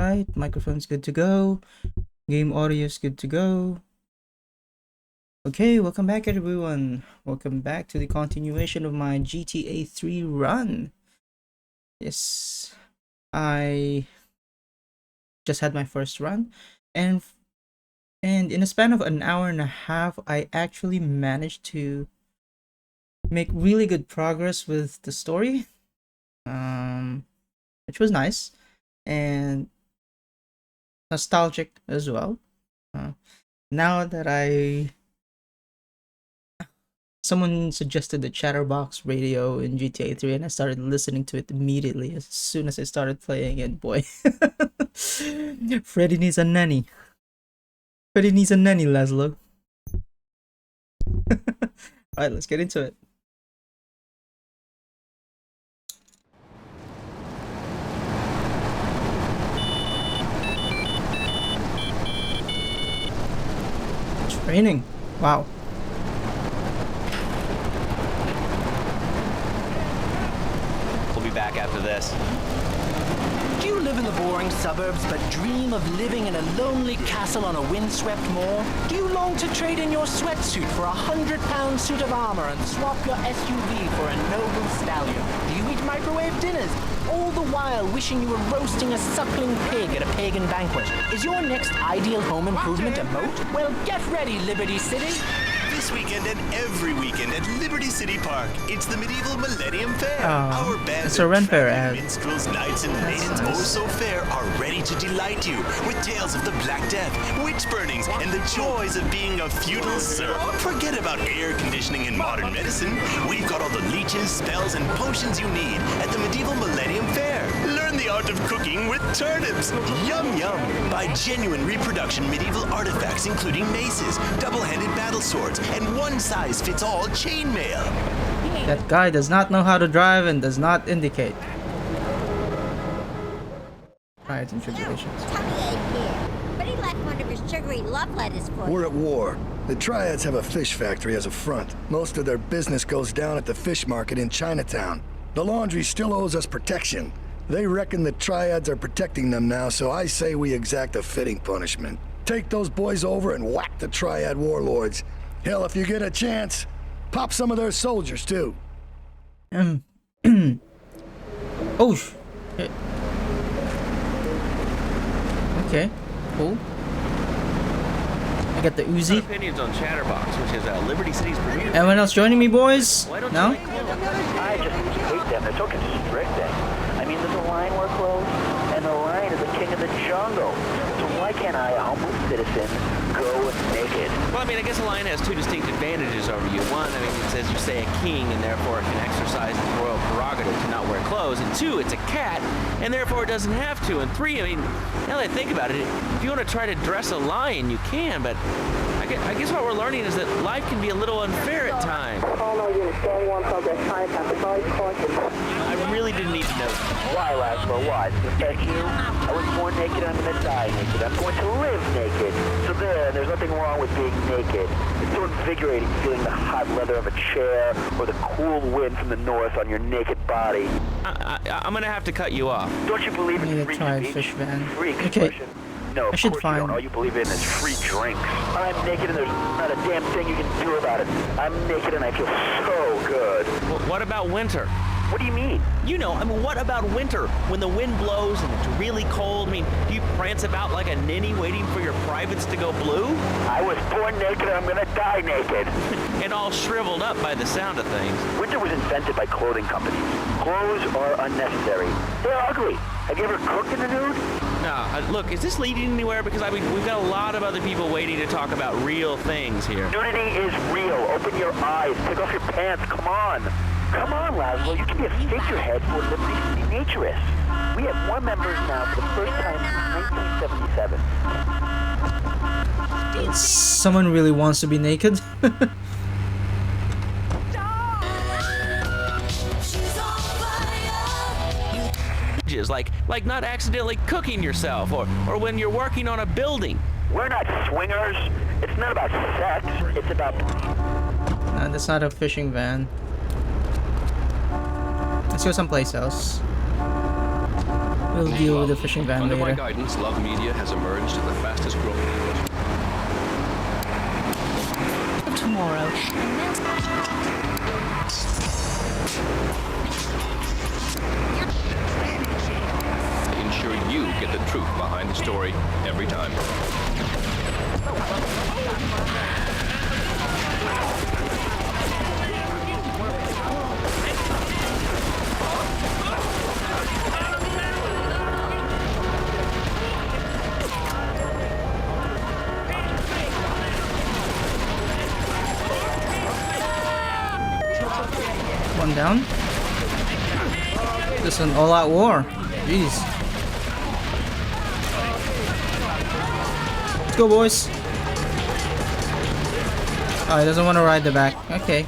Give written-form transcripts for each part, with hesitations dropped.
Alright, microphone's good to go. Game audio is good to go. Okay, welcome back everyone. Welcome back to the continuation of my GTA 3 run. Yes, I just had my first run, and in a span of an hour and a half, I actually managed to make really good progress with the story, which was nice and nostalgic as well. Now that someone suggested the Chatterbox radio in GTA 3 and I started listening to it immediately as soon as I started playing it. Boy, Freddy needs a nanny. Freddy needs a nanny, Laszlo. Alright, let's get into it. It's raining. Wow. Back after this. Do you live in the boring suburbs but dream of living in a lonely castle on a windswept moor? Do you long to trade in your sweatsuit for a 100-pound suit of armor and swap your SUV for a noble stallion? Do you eat microwave dinners, all the while wishing you were roasting a suckling pig at a pagan banquet? Is your next ideal home improvement a moat? Well, get ready, Liberty City. This weekend and every weekend at Liberty City Park, it's the Medieval Millennium Fair. Our band it's a Ren Fair ad. minstrels, knights, and maidens nice. oh so fair are ready to delight you with tales of the Black Death, witch burnings, and the joys of being a feudal serf. Forget about air conditioning and modern medicine. We've got all the leeches, spells, and potions you need at the Medieval Millennium Fair. Learn the art of cooking with turnips. Yum yum. Buy genuine reproduction medieval artifacts including maces, double-handed battle swords, and one-size-fits-all chainmail. That guy does not know how to drive and does not indicate. Triads and tribulations. Tummy ache here, but he left one of his sugary love letters for We're you. at war. The Triads have a fish factory as a front. Most of their business goes down at the fish market in Chinatown. The laundry still owes us protection. They reckon the Triads are protecting them now, so I say we exact a fitting punishment. Take those boys over and whack the Triad warlords. Hell, if you get a chance, pop some of their soldiers, too. Oh, shit. Okay, cool. I got the Uzi. Opinions on Chatterbox, which is Liberty City's premier. Anyone else joining me, boys? Why don't No? you like I just hate them. They're so constricting. I mean, there's a line we're close, and the lion is the king of the jungle. So why can't I, a humble citizen, go naked? Well, I mean, I guess a lion has two distinct advantages over you. One, I mean, it says you say a king, and therefore it can exercise its royal prerogative to not wear clothes. And two, it's a cat, and therefore it doesn't have to. And three, I mean, now that I think about it, if you want to try to dress a lion, you can, but I guess what we're learning is that life can be a little unfair at times. I really didn't need to know. Why, Laszlo? Why? To protect you? I was born naked, I'm going to die naked. I'm going to live naked. So there's nothing wrong with being naked. It's so invigorating feeling the hot leather of a chair or the cool wind from the north on your naked body. I'm going to have to cut you off. Don't you believe I need in a free tried speech? fish van. Free Okay. expression? No, of I should course you find- don't. All you believe in is free drinks. I'm naked and there's not a damn thing you can do about it. I'm naked and I feel so good. Well, what about winter? What do you mean? You know, I mean, what about winter? When the wind blows and it's really cold, I mean, do you prance about like a ninny waiting for your privates to go blue? I was born naked and I'm gonna die naked. And all shriveled up by the sound of things. Winter was invented by clothing companies. Clothes are unnecessary. They're ugly. Have you ever cooked in the nude? Now, look, is this leading anywhere? Because I mean, we've got a lot of other people waiting to talk about real things here. Nudity is real. Open your eyes. Take off your pants. Come on. Come on, Laszlo. You can be a figurehead for Liberty City Naturists. We have more members now for the first time since 1977. Someone really wants to be naked. Like not accidentally cooking yourself, or when you're working on a building. We're not swingers. It's not about sex. It's about... No, that's not a fishing van. Let's go someplace else. We'll deal with the fishing van Under my later. guidance, Love Media has emerged as the fastest growing. Tomorrow. Ensure you get the truth behind the story every time. One down. This is an all-out war. Jeez. Let's go, boys. Oh, he doesn't want to ride the back. Okay.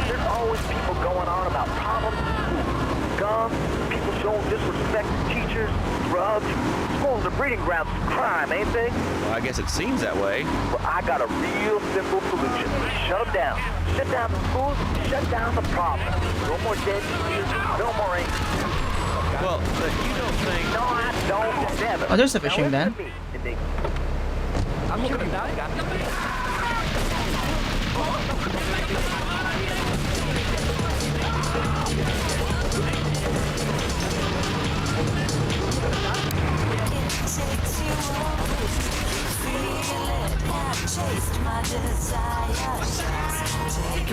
There's always people going on about problems, guns, people showing disrespect to teachers, drugs. Schools are breeding grounds for crime, ain't they? Well, I guess it seems that way. Well, I got a real simple solution. Shut them down. Shut down the schools, shut down the problem. No more dead teachers, no more ink. Well, but you don't think... No, I don't. Never. Oh, there's a fishing van. I'm looking about it.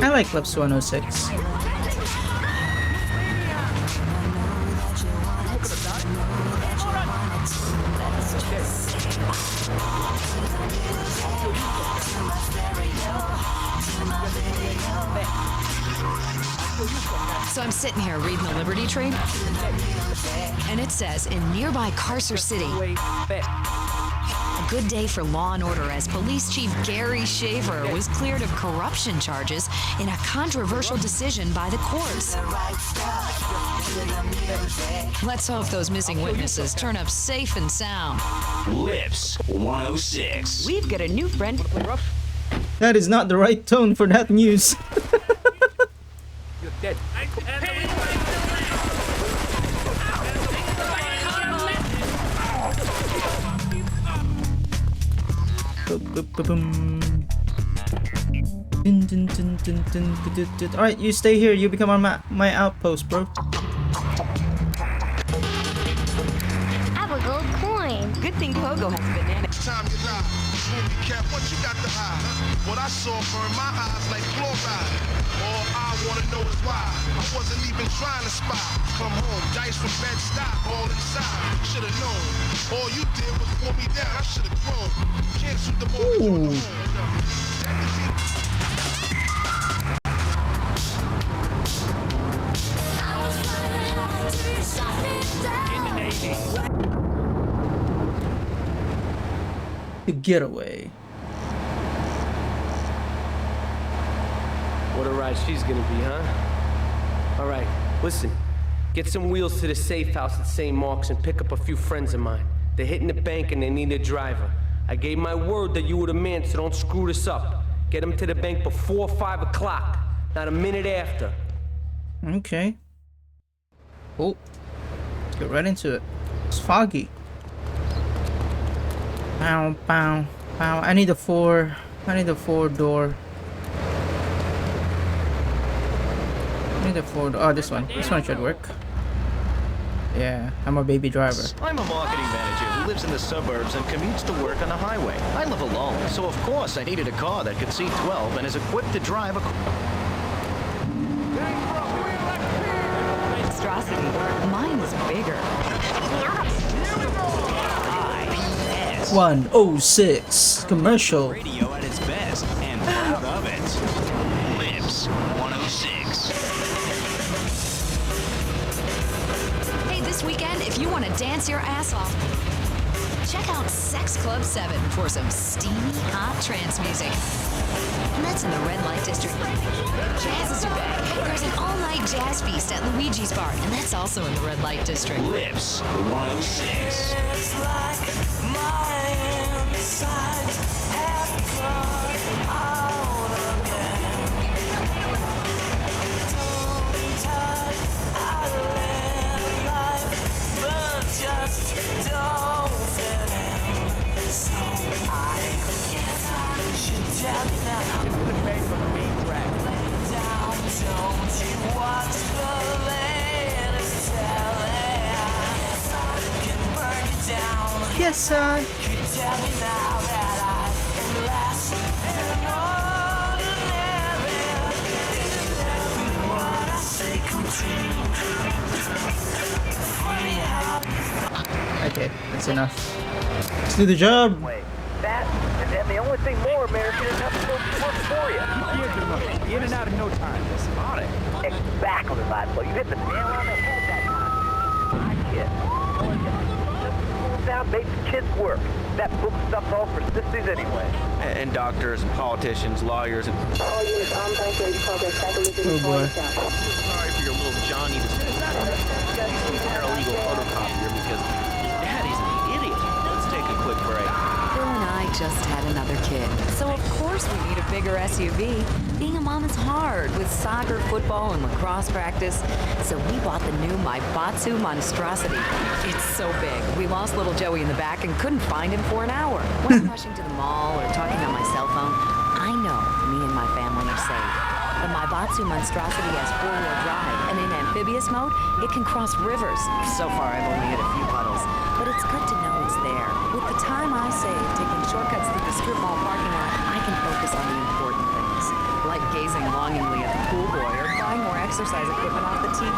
I like Clips 106. So I'm sitting here reading the Liberty Tree, and it says in nearby Carcer City, a good day for law and order as Police Chief Gary Shaver was cleared of corruption charges in a controversial decision by the courts. Let's hope those missing witnesses turn up safe and sound. Lips 106. We've got a new friend. That is not the right tone for that news. You're dead. Alright, you stay here. You become my outpost, bro. I have a gold coin. Good thing Pogo has banana. Time you lie. Cap, what you got to hide? What I saw burned my eyes like fluoride. All I wanna know is why. I wasn't even trying to spy. Come home, dice from bed stop, all inside. Should've known. All you did was pull me down. I should've grown. Canceled the mortgage on the The getaway. What a ride she's gonna be, huh? All right, listen. Get some wheels to the safe house at St. Mark's and pick up a few friends of mine. They're hitting the bank and they need a driver. I gave my word that you were the man, so don't screw this up. Get them to the bank before 5 o'clock, not a minute after. Okay. Oh. Let's get right into it. It's foggy. Bow, bow, bow. I need a four door. I need a four door. Oh, this one. This one should work. Yeah, I'm a baby driver. I'm a marketing manager who lives in the suburbs and commutes to work on the highway. I live alone, so of course I needed a car that could seat 12 and is equipped to drive a... Monstrosity. Mine is bigger. 106 commercial. Radio at its best and proud of it. Lips 106. Hey, this weekend, if you want to dance your ass off, check out Sex Club 7 for some steamy, hot trance music. And that's in the Red Light District. Jazz is your bag. There's an all-night jazz feast at Luigi's Bar, and that's also in the Red Light District. Lips 106. West Side. Okay, that's enough. Let's do the job. That, and the only thing more, American is have to go to work for you. In and out in no time. That's about it. Exactly, Laszlo. You hit the nail on the head that time. My kid. Now makes kids work. That book stuff's all for sissies anyway. And doctors and politicians, lawyers, and... Oh boy. Sorry for your little Johnny. It's not a paralegal photocopier because his daddy's an idiot. Let's take a quick break. Bill and I just had another kid, so of course we need a bigger SUV. Being a mom is hard with soccer, football, and lacrosse practice, so we bought the new Maibatsu Monstrosity. It's so big, we lost little Joey in the back and couldn't find him for an hour. When I'm rushing to the mall or talking on my cell phone, I know me and my family are safe. The Maibatsu Monstrosity has four-wheel drive, and in amphibious mode, it can cross rivers. So far, I've only hit a few puddles, but it's good to know it's there. With the time I save taking shortcuts through the strip mall parking lot, I can focus on the important things, like gazing longingly at the pool boy or buying more exercise equipment off the TV.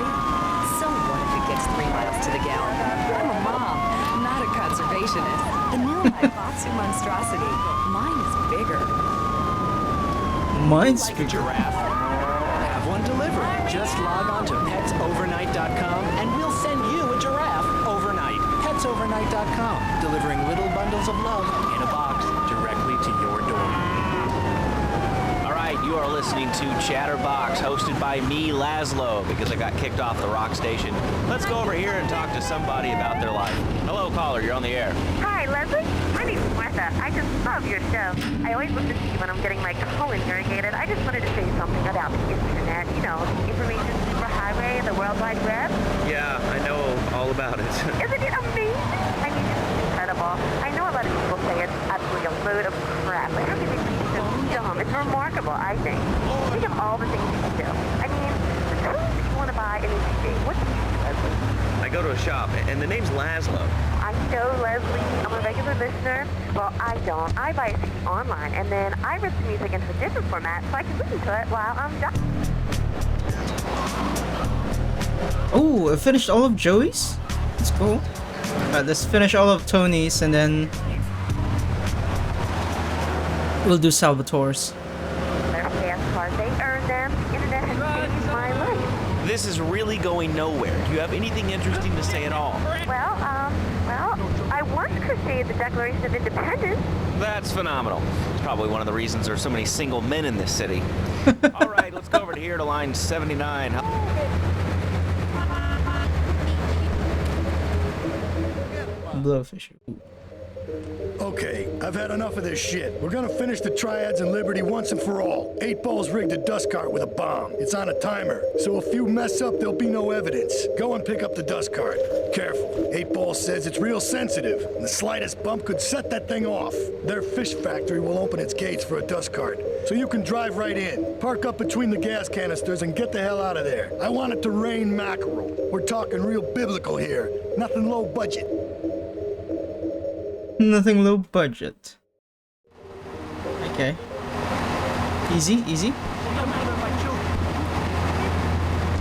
So what if it gets 3 miles to the gallon? I'm a mom, not a conservationist. The new Maibatsu Monstrosity, mine is bigger. Mine's Like a giraffe? Have one delivered. Just log on to petsovernight.com and we'll send you a giraffe overnight. Petsovernight.com, delivering little bundles of love in a box directly to your door. All right, you are listening to Chatterbox, hosted by me, Laszlo, because I got kicked off the rock station. Let's go over here and talk to somebody about their life. Hello, caller, you're on the air. Hi, Leslie. My name's Martha. I just love your show. I always listen to you when I'm getting my colon irrigated. I just wanted to say something about the internet. You know, the information superhighway and the World Wide Web. Yeah, I know all about it. Isn't it amazing? I mean, it's incredible. I know a lot of people say it's absolutely a load of crap, but how can they be so dumb? It's remarkable, I think. Think of all the things you can do. I mean, suppose you want to buy a new TV. What do you do, Leslie? I go to a shop, and the name's Laszlo. I know, Leslie. I'm a regular listener. Well, I don't. I buy a CD online, and then I rip the music into a different format so I can listen to it while I'm done. Oh, I finished all of Joey's? That's cool. Alright, let's finish all of Tony's and then we'll do Salvatore's. They're fast cars. They earn them. The internet has changed my life. This is really going nowhere. Do you have anything interesting to say at all? Well, I once crocheted the Declaration of Independence. That's phenomenal. It's probably one of the reasons there's so many single men in this city. All right, let's go over to here to line 79. Blowfish. Okay, I've had enough of this shit. We're gonna finish the Triads and Liberty once and for all. 8 Ball's rigged a dust cart with a bomb. It's on a timer, so if you mess up, there'll be no evidence. Go and pick up the dust cart. Careful. 8 Ball says it's real sensitive, and the slightest bump could set that thing off. Their fish factory will open its gates for a dust cart, so you can drive right in. Park up between the gas canisters and get the hell out of there. I want it to rain mackerel. We're talking real biblical here. Nothing low budget. Nothing low budget. Okay. Easy, easy.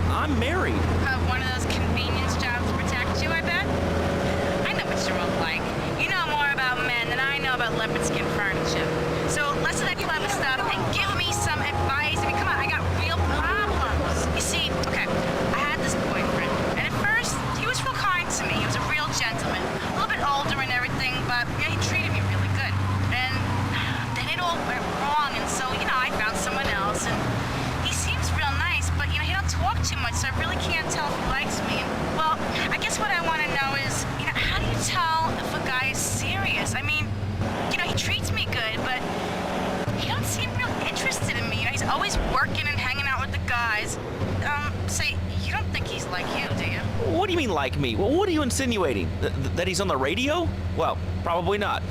I'm married. One of those convenience jobs to protect you, I bet? I know what you're all like. You know more about men than I know about leopard skin furniture. So less of that clever stuff and give me some advice. I mean, come on, I got real problems. You see, okay, I had this boyfriend, and at first, he was real kind to me. He was a real gentleman, a little bit older and everything, but yeah, he treated me really good. And then it all went wrong, and so, you know, I found someone else, and he seems real nice, but, you know, he don't talk too much, so I really can't tell if he likes me. And, well, I guess what I want to know is, you know, how do you tell if a guy is serious? I mean, you know, he treats me good, but he don't seem real interested in me. You know, he's always working and hanging out with the guys. Say, you don't think he's like you, do you? What do you mean like me? Well, what are you insinuating? That he's on the radio? Well, probably not.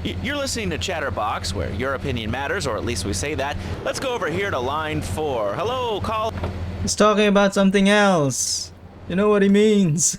You're listening to Chatterbox, where your opinion matters, or at least we say that. Let's go over here to line 4. Hello, call. He's talking about something else. You know what he means.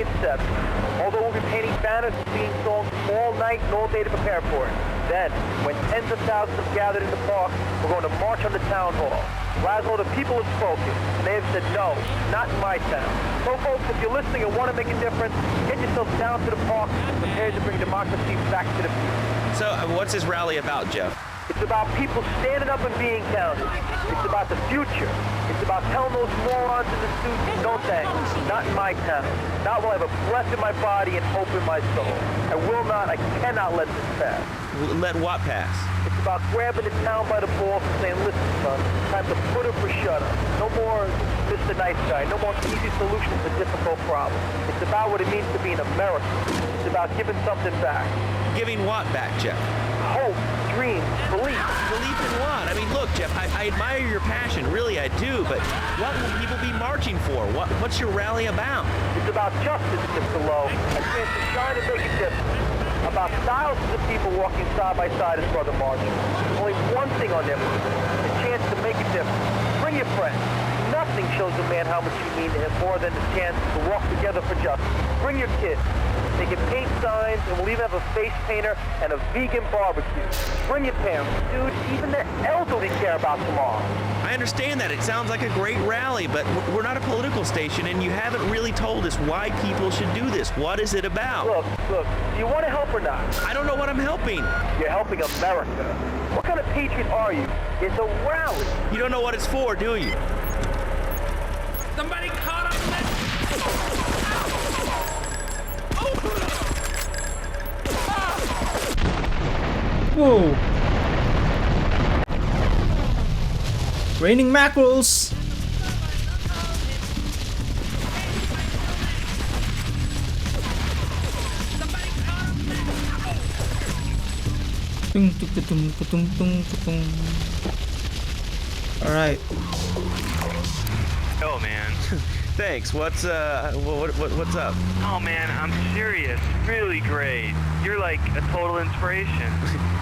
starting at 7. Although we'll be painting banners and singing songs all night and all day to prepare for it. Then, when tens of thousands have gathered in the park, we're going to march on the town hall. Laszlo, the people have spoken, and they have said no, not in my town. So folks, if you're listening and want to make a difference, get yourselves down to the park and prepare to bring democracy back to the people. So, what's this rally about, Jeff? It's about people standing up and being counted. It's about the future. It's about telling those morons in the suits, no thanks, not in my town. Not while I have a breath in my body and hope in my soul. I cannot let this pass. Let what pass? It's about grabbing the town by the balls and saying, listen, son, time to put up or shut up. No more Mr. Nice Guy. No more easy solutions to difficult problems. It's about what it means to be an American. It's about giving something back. Giving what back, Jeff? Hope, dreams, belief. Belief in what? I mean, look, Jeff, I admire your passion. Really, I do. But what will people be marching for? What's your rally about? It's about justice, Mr. Lowe. A chance to shine and make a difference. About thousands of people walking side by side as brother marching. Only one thing on them, a chance to make a difference. Bring your friends. Nothing shows a man how much you mean to him more than the chance to walk together for justice. Bring your kids. They can paint signs, and we'll even have a face painter and a vegan barbecue. Bring your parents. Dude, even the elderly care about tomorrow. I understand that. It sounds like a great rally, but we're not a political station, and you haven't really told us why people should do this. What is it about? Look, do you want to help or not? I don't know what I'm helping. You're helping America. What kind of patriot are you? It's a rally. You don't know what it's for, do you? Somebody caught up in that. Whoa. Raining mackerels. All right. Oh man. Thanks. What's up? Oh man, I'm serious. Really great. You're like a total inspiration.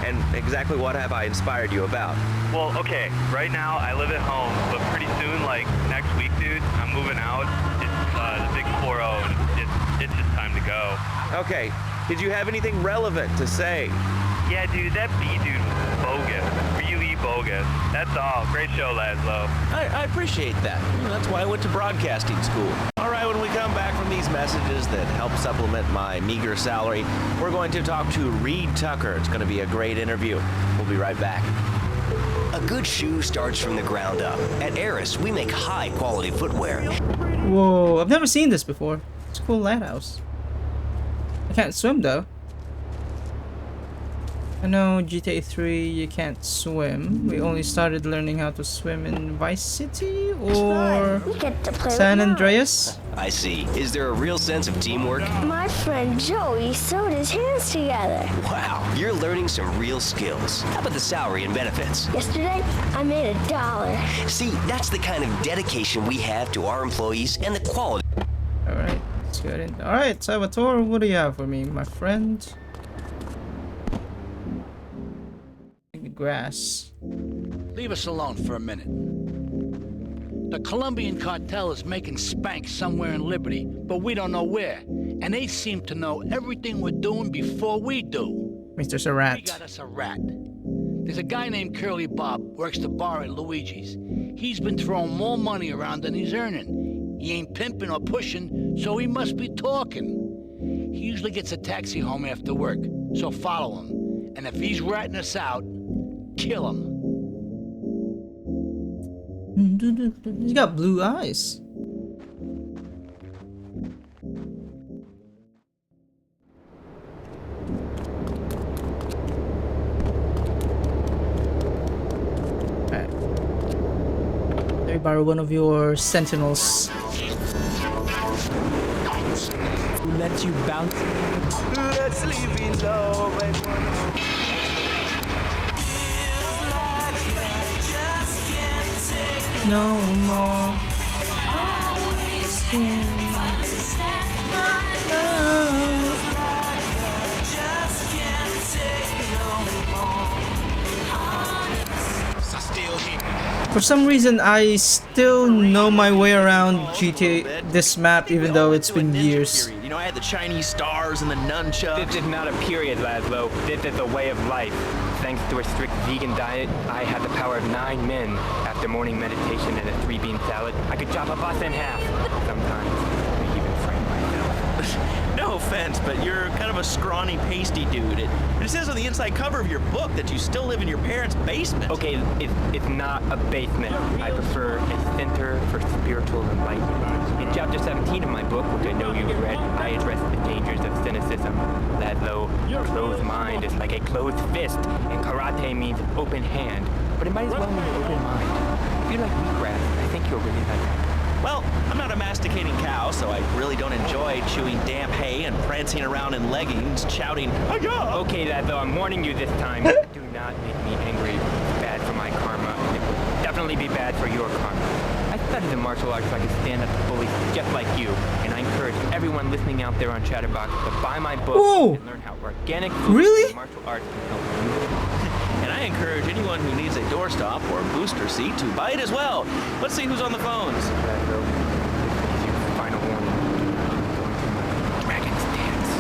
And exactly what have I inspired you about? Well, okay. Right now I live at home, but pretty soon, like next week, dude, I'm moving out. It's the big 4-0, and it's just time to go. Okay. Did you have anything relevant to say? Yeah, dude, that B dude was bogus. Really bogus. That's all. Great show, Laszlo. I appreciate that. That's why I went to broadcasting school. All right, when we come back from these messages that help supplement my meager salary, we're going to talk to Reed Tucker. It's going to be a great interview. We'll be right back. A good shoe starts from the ground up. At Eris, we make high-quality footwear. Whoa, I've never seen this before. It's a cool lighthouse. I can't swim though. I know GTA 3 you can't swim. We only started learning how to swim in Vice City or San Andreas. I see. Is there a real sense of teamwork? My friend Joey sewed his hands together. Wow, you're learning some real skills. How about the salary and benefits? Yesterday, I made $1. See, that's the kind of dedication we have to our employees and the quality. Alright, let's get in. Alright, Salvatore, what do you have for me, my friend? Grass. Leave us alone for a minute. The Colombian cartel is making spank somewhere in Liberty, but we don't know where. And they seem to know everything we're doing before we do. Mr. Sarat. We got us a rat. There's a guy named Curly Bob, works the bar at Luigi's. He's been throwing more money around than he's earning. He ain't pimping or pushing, so he must be talking. He usually gets a taxi home after work, so follow him. And if he's ratting us out, kill him. He's got blue eyes. Alright. Let me borrow one of your sentinels. Who lets you bounce? Let's leave it low, No more. So still here. For some reason, I still know my way around GTA, this map, even though it's been years. You know, I had the Chinese stars and the nunchucks. This is not a period, Laszlo. This is a way of life. Thanks to a strict vegan diet, I had the power of 9 men. After morning meditation and a 3-bean salad, I could chop a bus in half. Sometimes, I even frame myself. No offense, but you're kind of a scrawny, pasty dude. It says on the inside cover of your book that you still live in your parents' basement. Okay, it's not a basement. I prefer a center for spiritual enlightenment. In chapter 17 of my book, which I know you've read, I address the dangers of cynicism. Laszlo, a closed mind is like a closed fist, and karate means open hand. But it might as well mean open mind. If you like wheatgrass, I think you'll really like it. Well, I'm not a masticating cow, so I really don't enjoy chewing damp hay and prancing around in leggings, shouting, "Hi-ya!" Okay, Laszlo, I'm warning you this time. Do not make me angry. It's bad for my karma, and it will definitely be bad for your karma. I studied the martial arts so I could stand up to bullies just like you, and I encourage everyone listening out there on Chatterbox to buy my book and learn how organic food and martial arts can help you. And I encourage anyone who needs a doorstop or booster seat to buy it as well. Let's see who's on the phones. Final warning. Dragon's dance.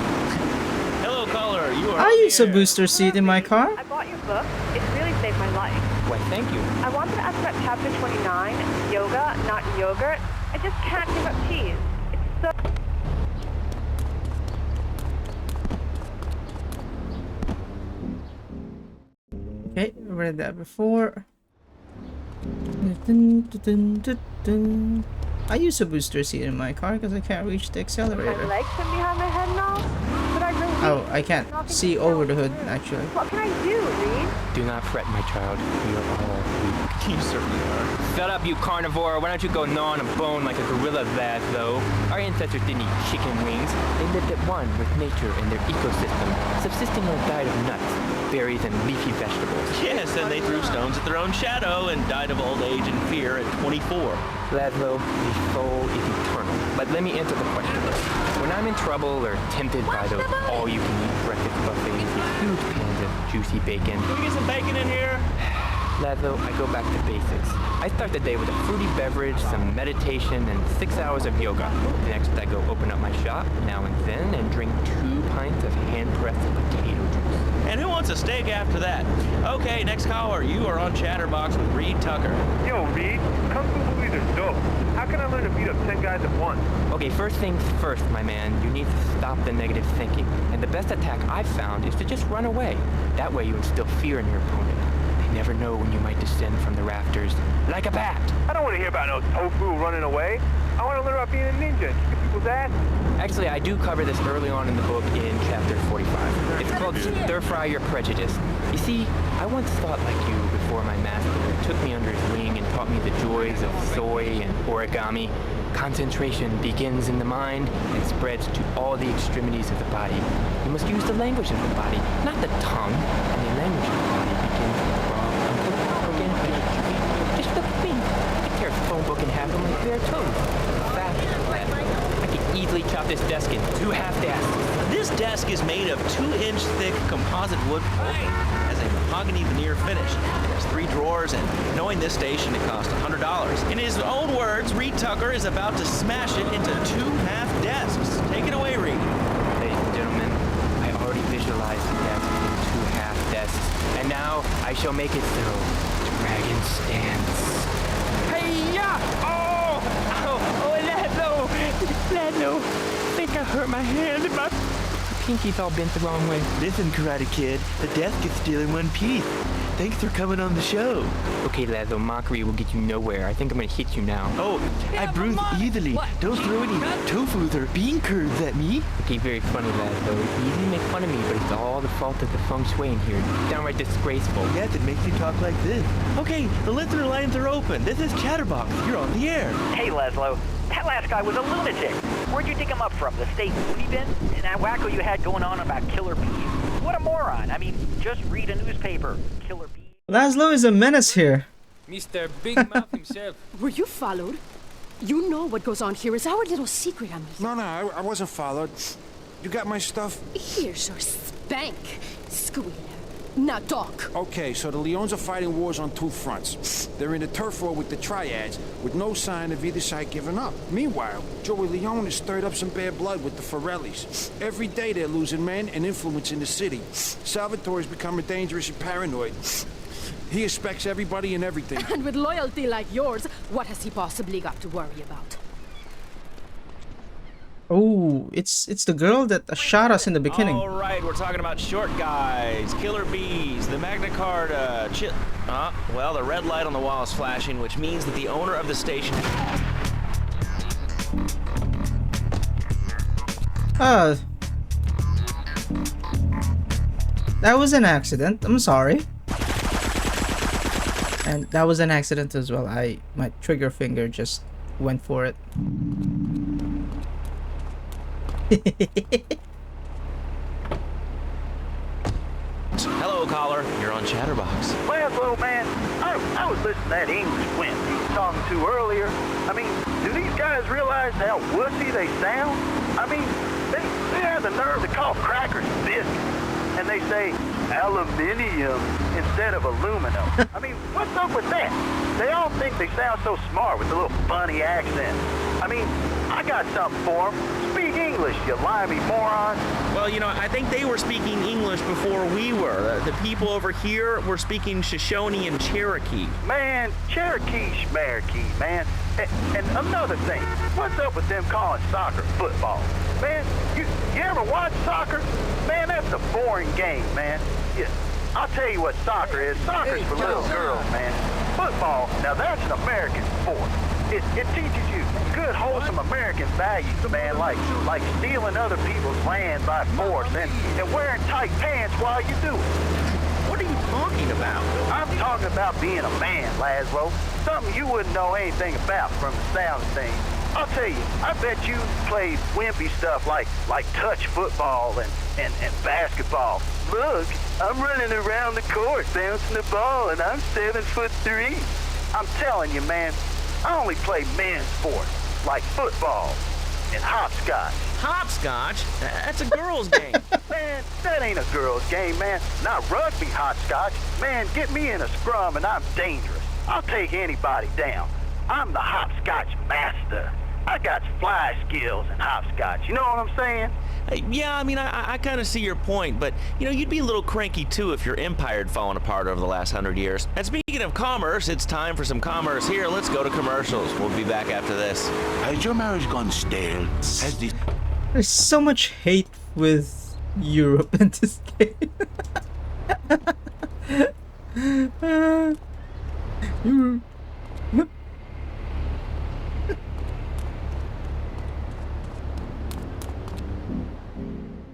Hello, caller. You are. I use a booster seat in my car. I bought your book. It really saved my life. Why, thank you. I wanted to ask about chapter 29, yoga, not yogurt. I just can't give up cheese. It's so... Okay, I read that before. Dun, dun, dun, dun, dun. I use a booster seat in my car because I can't reach the My accelerator. legs from behind my head now? But I really... Oh, I can't see over the hood, actually. What can I do, Reed? Do not fret, my child. We are all weak. You certainly are. Shut up, you carnivore. Why don't you go gnaw on a bone like a gorilla, Laszlo? Our ancestors didn't eat chicken wings. They lived at one with nature and their ecosystem, subsisting on a diet of nuts, berries, and leafy vegetables. Yes, and they threw stones at their own shadow and died of old age and fear at 24. Laszlo, the soul is eternal. But let me answer the question. When I'm in trouble or tempted by those all-you-can-eat breakfast buffets with huge pans of juicy bacon, Can we get some bacon in here? Laszlo, I go back to basics. I start the day with a fruity beverage, some meditation, and 6 hours of yoga. Next, I go open up my shop now and then and drink 2 pints of hand-pressed potato juice. And who wants a steak after that? Okay, next caller. You are on Chatterbox with Reed Tucker. Yo, Reed, Kung Fu movies are dope. How can I learn to beat up 10 guys at once? Okay, first things first, my man. You need to stop the negative thinking. And the best attack I've found is to just run away. That way you instill fear in your opponent. They never know when you might descend from the rafters like a bat. I don't want to hear about no tofu running away. I want to learn about being a ninja and kicking people's ass. Actually, I do cover this early on in the book in chapter 45. It's called Stir Fry Your Prejudice. You see, I once thought like you before my master took me under his wing and taught me the joys of soy and origami. Concentration begins in the mind and spreads to all the extremities of the body. You must use the language of the body, not the tongue. And the language of the body begins with raw, uncooked, organic vegetables. Just look at me. I tear a phone book in half with my bare toes. I could easily chop this desk in 2 half desks. This desk is made of 2-inch thick composite wood pulp and has a mahogany veneer finish. It has 3 drawers, and knowing this station, it cost $100. In his own words, Reed Tucker is about to smash it into 2 half desks. Take it away, Reed. Ladies and gentlemen, I already visualized the desk in 2 half desks, and now I shall make it so. Dragon stance. Hey-ya! Oh! Laszlo! Laszlo! I think I hurt my hand and my pinky's all bent the wrong way. Listen, Karate Kid, the desk is still in one piece. Thanks for coming on the show. Okay, Laszlo, mockery will get you nowhere. I think I'm gonna hit you now. Oh, I bruise easily. Don't throw any tofus or bean curds at me. Okay, very funny, Laszlo. You usually make fun of me, but it's all the fault of the feng shui in here. It's downright disgraceful. Yes, it makes you talk like this. Okay, the listener lines are open. This is Chatterbox. You're on the air. Hey, Laszlo. That last guy was a lunatic. Where'd you dig him up from? The state loony bin? And that wacko you had going on about killer bees? What a moron. I mean, just read a newspaper. Killer bees. Laszlo is a menace here. Mr. Big Mouth himself. Were you followed? You know what goes on here is our little secret, amigo. No, I wasn't followed. You got my stuff? Here's your spank, Squealer. Now talk. Okay, so the Leones are fighting wars on two fronts. They're in a turf war with the Triads, with no sign of either side giving up. Meanwhile, Joey Leone has stirred up some bad blood with the Forellis. Every day they're losing men and influence in the city. Salvatore's becoming dangerous and paranoid. He expects everybody and everything. And with loyalty like yours, what has he possibly got to worry about? Oh, it's the girl that shot us in the beginning. All right, we're talking about short guys, killer bees, the Magna Carta, well, the red light on the wall is flashing, which means that the owner of the station... That was an accident. I'm sorry. And that was an accident as well. My trigger finger just went for it. Hello, caller. You're on Chatterbox. Well, hello, man. I was listening to that English wimp you was talking to earlier. I mean, do these guys realize how wussy they sound? I mean, they have the nerve to call crackers biscuits. And they say aluminium instead of aluminum. I mean, what's up with that? They all think they sound so smart with a little funny accent. I mean, I got something for them. Speak English, you limey moron. Well, you know, I think they were speaking English before we were. The people over here were speaking Shoshone and Cherokee. Man, Cherokee schmarokee, man. And another thing, what's up with them calling soccer football? Man, you ever watch soccer? Man, that's a boring game, man. Yeah, I'll tell you what soccer is. Soccer's for little girls, man. Football, now that's an American sport. It teaches you good, wholesome American values, man, like stealing other people's land by force and wearing tight pants while you do it. What are you talking about? I'm talking about being a man, Laszlo. Something you wouldn't know anything about from the sound of things. I'll tell you, I bet you played wimpy stuff like touch football and basketball. Look, I'm running around the court bouncing the ball and I'm 7'3". I'm telling you, man, I only play men's sports like football and hopscotch. Hopscotch? That's a girl's game. Man, that ain't a girl's game, man. Not rugby hopscotch. Man, get me in a scrum and I'm dangerous. I'll take anybody down. I'm the hopscotch master. I got fly skills in hopscotch. You know what I'm saying? Yeah, I mean, I kind of see your point, but, you know, you'd be a little cranky, too, if your empire had fallen apart over the last 100 years. And speaking of commerce, it's time for some commerce here. Let's go to commercials. We'll be back after this. Has your marriage gone stale? Has this... There's so much hate with Europe in this game.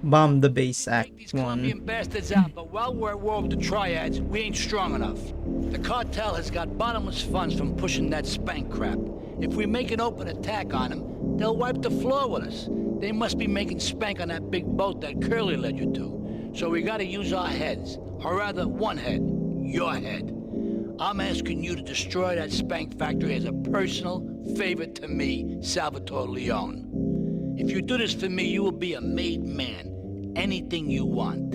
Bomb the base Act These 1. Colombian bastards out, but while we're at war with the Triads, we ain't strong enough. The cartel has got bottomless funds from pushing that spank crap. If we make an open attack on them, they'll wipe the floor with us. They must be making spank on that big boat that Curly led you to. So we gotta use our heads, or rather one head, your head. I'm asking you to destroy that spank factory as a personal favor to me, Salvatore Leone. If you do this for me, you will be a made man. Anything you want.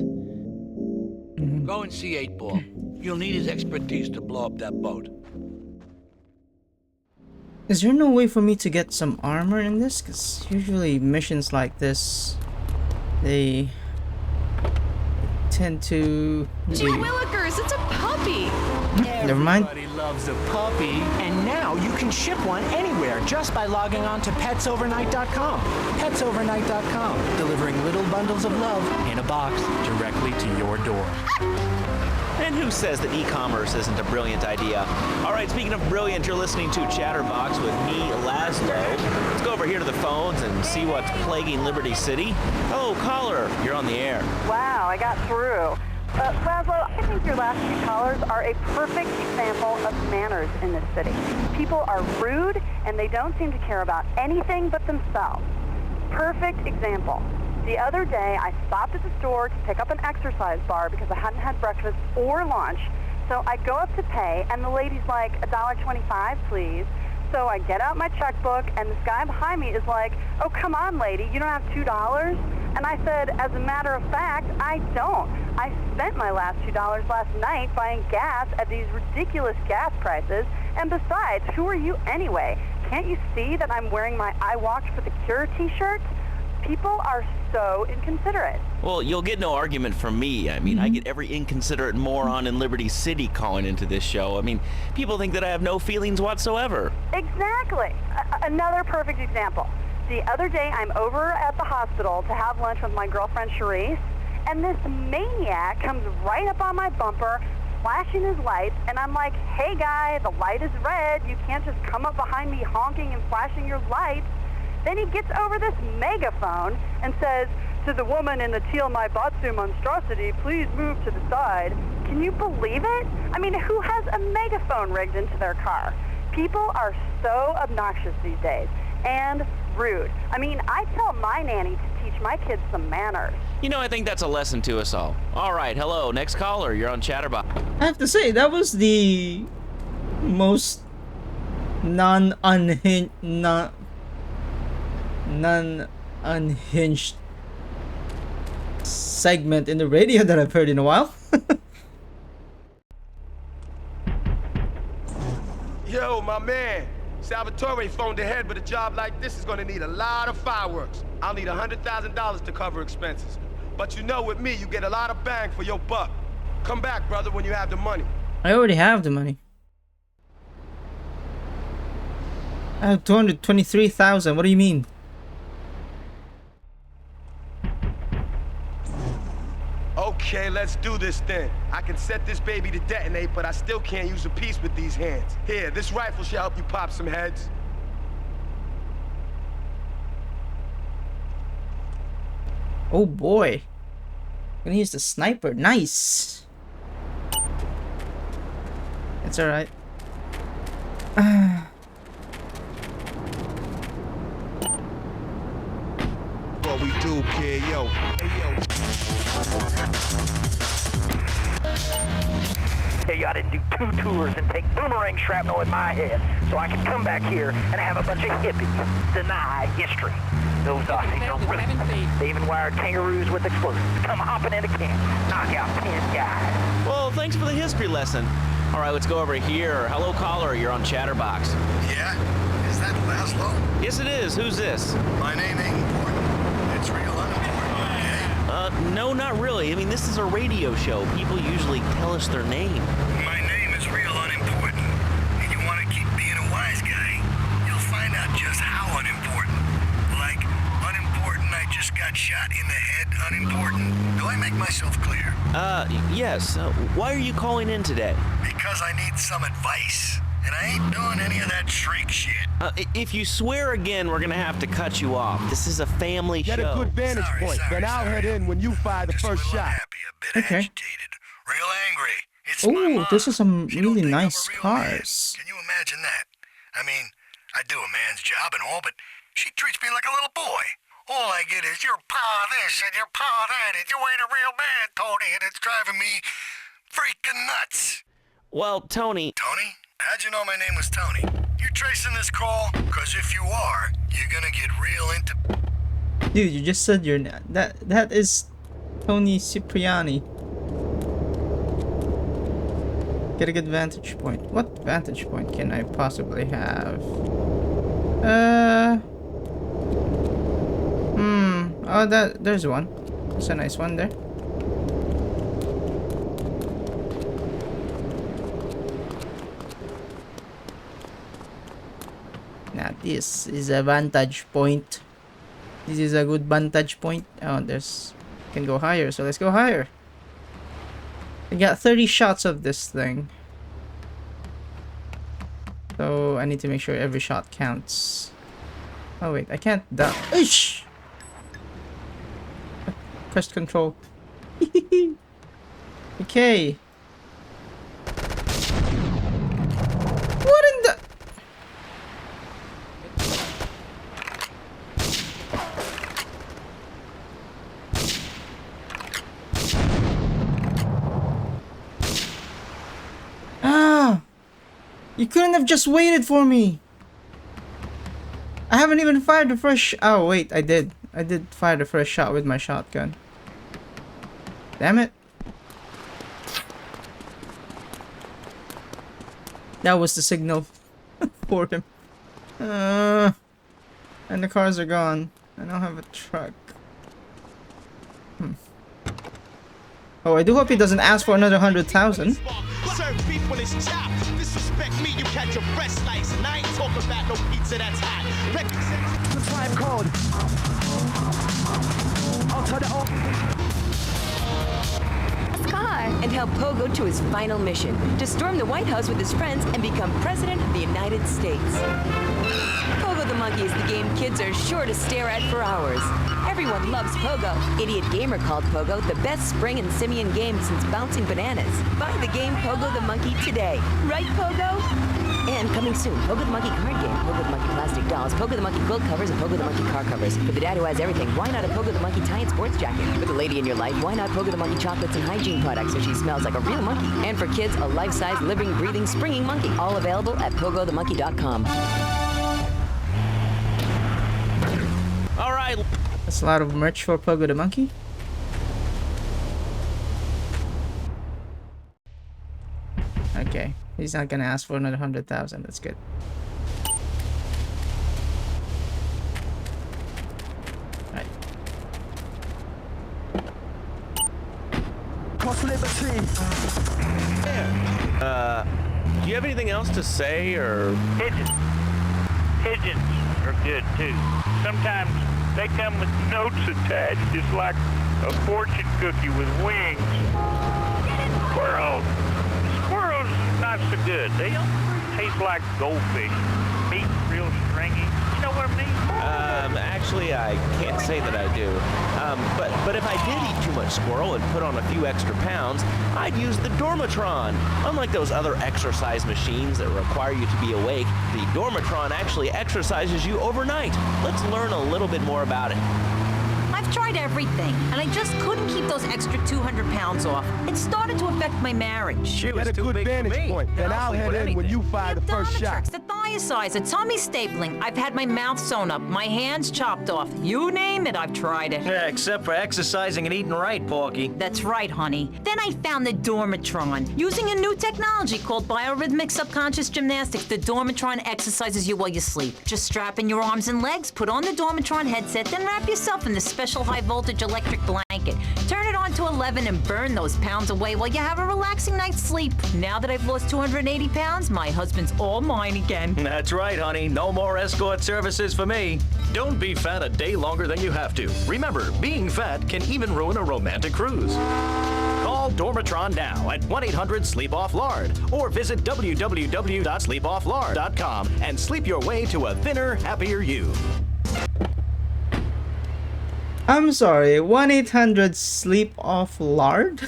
Go and see 8-Ball. You'll need his expertise to blow up that boat. Is there no way for me to get some armor in this? Because usually missions like this, they tend to... Gee willikers, it's a puppy! Never mind. Everybody loves a puppy. And now you can ship one anywhere just by logging on to petsovernight.com. Petsovernight.com, delivering little bundles of love in a box directly to your door. And who says that e-commerce isn't a brilliant idea? All right, speaking of brilliant, you're listening to Chatterbox with me, Laszlo. Let's go over here to the phones and see what's plaguing Liberty City. Oh, caller, you're on the air. Wow, I got through. Laszlo, I think your last few callers are a perfect example of manners in this city. People are rude, and they don't seem to care about anything but themselves. Perfect example. The other day, I stopped at the store to pick up an exercise bar because I hadn't had breakfast or lunch. So I go up to pay, and the lady's like, $1.25, please. So I get out my checkbook, and this guy behind me is like, "Oh, come on, lady, you don't have $2? And I said, as a matter of fact, I don't. I spent my last $2 last night buying gas at these ridiculous gas prices. And besides, who are you anyway? Can't you see that I'm wearing my I Walked for the Cure t-shirt? People are so inconsiderate." Well, you'll get no argument from me. I mean, I get every inconsiderate moron in Liberty City calling into this show. I mean, people think that I have no feelings whatsoever. Exactly. Another perfect example. The other day, I'm over at the hospital to have lunch with my girlfriend, Charisse, and this maniac comes right up on my bumper, flashing his lights, and I'm like, "Hey, guy, the light is red. You can't just come up behind me honking and flashing your lights." Then he gets over this megaphone and says, "To the woman in the teal Maibatsu monstrosity, please move to the side." Can you believe it? I mean, who has a megaphone rigged into their car? People are so obnoxious these days, and rude. I mean, I tell my nanny to teach my kids some manners. You know, I think that's a lesson to us all. All right, hello, next caller, you're on Chatterbox. I have to say, that was the most non-unhinged segment in the radio that I've heard in a while. Yo, my man. Salvatore phoned ahead, but a job like this is gonna need a lot of fireworks. I'll need $100,000 to cover expenses. But you know, with me, you get a lot of bang for your buck. Come back, brother, when you have the money. I already have the money. I have 223,000. What do you mean? Okay, let's do this then. I can set this baby to detonate, but I still can't use a piece with these hands. Here, this rifle should help you pop some heads. Oh boy. I'm gonna use the sniper. Nice. It's alright. What we do, kid, yo. Hey, yo. Hey, I didn't do 2 tours and take boomerang shrapnel in my head so I could come back here and have a bunch of hippies deny history. Those Aussies are ruthless. They even wired kangaroos with explosives to come hopping into camp, knock out 10 guys. Well, thanks for the history lesson. All right, let's go over here. Hello, caller, you're on Chatterbox. Yeah? Is that Laszlo? Yes, it is. Who's this? My name ain't important. It's real unimportant, okay? No, not really. I mean, this is a radio show. People usually tell us their name. My name is real unimportant. And you want to keep being a wise guy, you'll find out just how unimportant. Like, unimportant, I just got shot in the head, unimportant. Do I make myself clear? Yes. Why are you calling in today? Because I need some advice. And I ain't doing any of that shriek shit. If you swear again, we're gonna have to cut you off. This is a family show. Get a good vantage point, then I'll head in when you fire the first shot. Okay. Real angry. It's Oh, this is some really nice cars. Can you imagine that? I mean, I do a man's job and all, but she treats me like a little boy. All I get is your pa this and your pa that, and you ain't a real man, Tony, and it's driving me freaking nuts. Well, Tony... Tony? How'd you know my name was Tony? You tracing this call? Because if you are, you're gonna get real into... Dude, you just said your name. That is Tony Cipriani. Get a good vantage point. What vantage point can I possibly have? Oh, there's one. There's a nice one there. Now this is a vantage point. This is a good vantage point. Oh, can go higher, so let's go higher. I got 30 shots of this thing. So I need to make sure every shot counts. Oh wait, I can't duck. Ish! Press control. Okay. What in the... Ah! You couldn't have just waited for me. haven't even fired the first oh wait, I did fire the first shot with my shotgun. Damn it. That was the signal for him. And the cars are gone. I don't have a truck. Oh, I do hope he doesn't ask for another 100,000. Serve beef when it's chopped. Disrespect me, you catch your fresh slice. And I ain't talking about no pizza that's hot. That's why I'm called. I'll turn it off. Car and help Pogo to his final mission, to storm the White House with his friends and become President of the United States. Pogo the Monkey is the game kids are sure to stare at for hours. Everyone loves Pogo. Idiot Gamer called Pogo the best spring and simian game since bouncing bananas. Buy the game Pogo the Monkey today. Right, Pogo? And coming soon, Pogo the Monkey card game, Pogo the Monkey plastic dolls, Pogo the Monkey quilt covers, and Pogo the Monkey car covers. For the dad who has everything, why not a Pogo the Monkey tie-in sports jacket? For the lady in your life, why not Pogo the Monkey chocolates and hygiene products so she smells like a real monkey? And for kids, a life-size, living, breathing, springing monkey. All available at pogothemonkey.com. All right. That's a lot of merch for Pogo the Monkey. Okay, he's not gonna ask for another 100,000. That's good. Right. Cross Liberty. Do you have anything else to say, or? Pigeons. Pigeons are good too. Sometimes they come with notes attached, just like a fortune cookie with wings. Squirrels. Squirrels not so good. They taste like goldfish. Meat real stringy. You know what I mean? Actually, I can't say that I do. But if I did eat too much squirrel and put on a few extra pounds, I'd use the Dormatron. Unlike those other exercise machines that require you to be awake, the Dormatron actually exercises you overnight. Let's learn a little bit more about it. I've tried everything, and I just couldn't keep those extra 200 pounds off. It started to affect my marriage. She was too big for me. Then I'll head in when you fire the first shot. The thiazide, the tummy stapling. I've had my mouth sewn up, my hands chopped off. You name it, I've tried it. Yeah, except for exercising and eating right, Porky. That's right, honey. Then I found the Dormatron. Using a new technology called biorhythmic subconscious gymnastics, the Dormatron exercises you while you sleep. Just strap in your arms and legs, put on the Dormatron headset, then wrap yourself in the special high-voltage electric blanket. Turn it on to 11 and burn those pounds away while you have a relaxing night's sleep. Now that I've lost 280 pounds, my husband's all mine again. That's right, honey. No more escort services for me. Don't be fat a day longer than you have to. Remember, being fat can even ruin a romantic cruise. Call Dormatron now at 1-800-SLEEP-OFF-LARD or visit www.sleepofflard.com and sleep your way to a thinner, happier you. I'm sorry, 1-800-SLEEP-OFF-LARD?